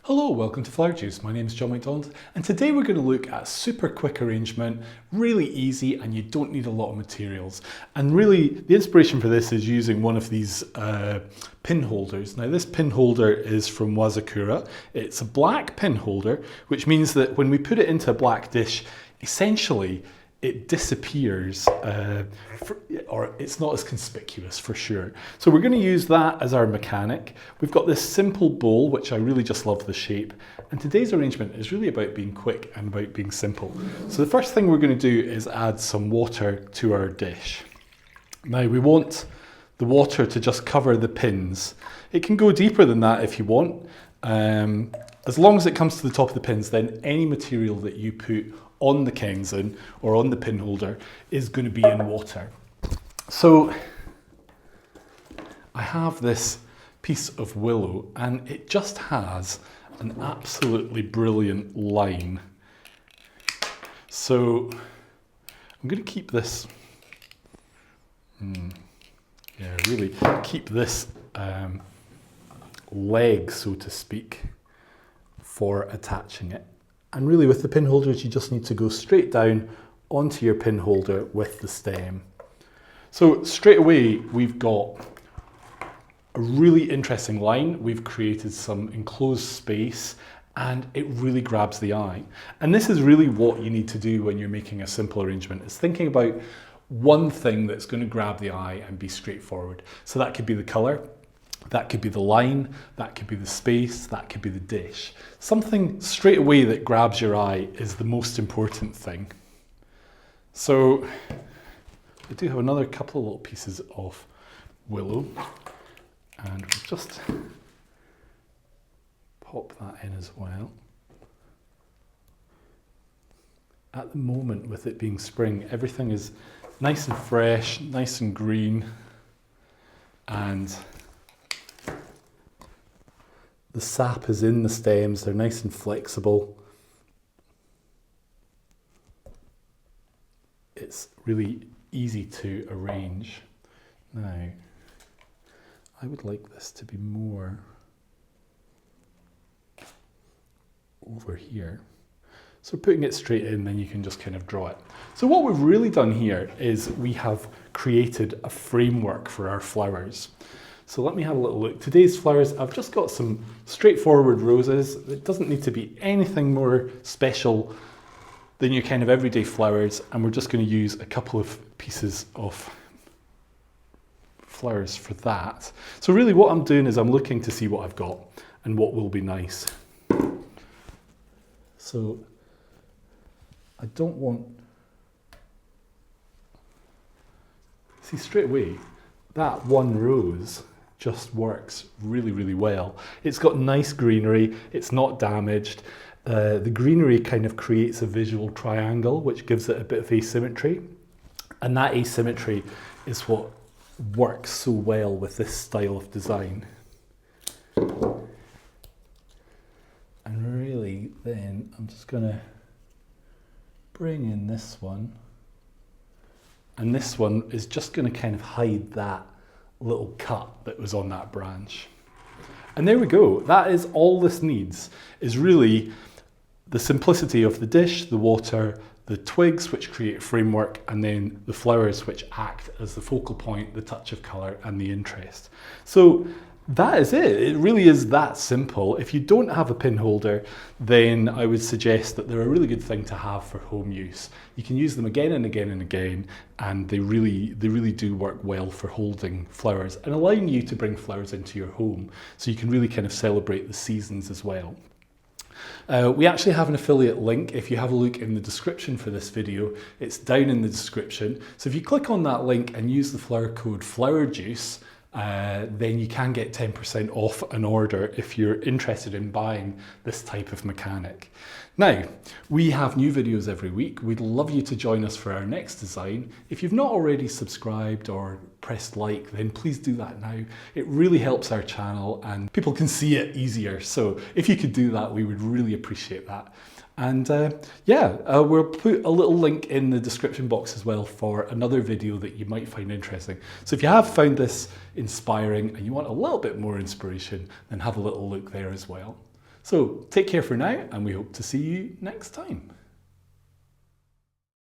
Hello, welcome to Flower Juice. My name is John McDonald, and today we're going to look at a super quick arrangement, really easy, and you don't need a lot of materials. And really, the inspiration for this is using one of these pin holders. Now, this pin holder is from Wazakura. It's a black pin holder, which means that when we put it into a black dish, essentially it disappears, or it's not as conspicuous for sure. So we're going to use that as our mechanic. We've got this simple bowl, which I really just love the shape. And today's arrangement is really about being quick and about being simple. So the first thing we're going to do is add some water to our dish. Now we want the water to just cover the pins. It can go deeper than that if you want. As long as it comes to the top of the pins, then any material that you put on the Kenzan or on the pin holder is going to be in water. So I have this piece of Willow and it just has an absolutely brilliant line. So I'm going to keep this, really keep this leg, so to speak, for attaching it. And really with the pin holders, you just need to go straight down onto your pin holder with the stem. So straight away, we've got a really interesting line. We've created some enclosed space and it really grabs the eye. And this is really what you need to do when you're making a simple arrangement, is thinking about one thing that's going to grab the eye and be straightforward. So that could be the color. That could be the line, that could be the space, that could be the dish. Something straight away that grabs your eye is the most important thing. So I do have another couple of little pieces of Willow, and we'll just pop that in as well. At the moment, with it being spring, everything is nice and fresh, nice and green, and the sap is in the stems, they're nice and flexible. It's really easy to arrange. Now, I would like this to be more over here. So putting it straight in, then you can just kind of draw it. So what we've really done here is we have created a framework for our flowers. So let me have a little look. Today's flowers, I've just got some straightforward roses. It doesn't need to be anything more special than your kind of everyday flowers. And we're just going to use a couple of pieces of flowers for that. So really what I'm doing is I'm looking to see what I've got and what will be nice. So I don't want, see straight away, that one rose just works really, really well. It's got nice greenery, it's not damaged. The greenery kind of creates a visual triangle, which gives it a bit of asymmetry. And that asymmetry is what works so well with this style of design. And really then, I'm just gonna bring in this one. And this one is just gonna kind of hide that little cut that was on that branch. And there we go. That is all this needs, is really the simplicity of the dish, the water, the twigs which create a framework, and then the flowers which act as the focal point, the touch of colour and the interest. So that is it. It really is that simple. If you don't have a pin holder, then I would suggest that they're a really good thing to have for home use. You can use them again and again and again, and they really do work well for holding flowers and allowing you to bring flowers into your home, so you can really kind of celebrate the seasons as well. We actually have an affiliate link. If you have a look in the description for this video, it's down in the description. So if you click on that link and use the flower code FLOWERJUICE, then you can get 10% off an order if you're interested in buying this type of mechanic. Now, we have new videos every week. We'd love you to join us for our next design. If you've not already subscribed or pressed like, then please do that now. It really helps our channel and people can see it easier. So if you could do that, we would really appreciate that. And we'll put a little link in the description box as well for another video that you might find interesting. So if you have found this inspiring and you want a little bit more inspiration, then have a little look there as well. So take care for now, and we hope to see you next time.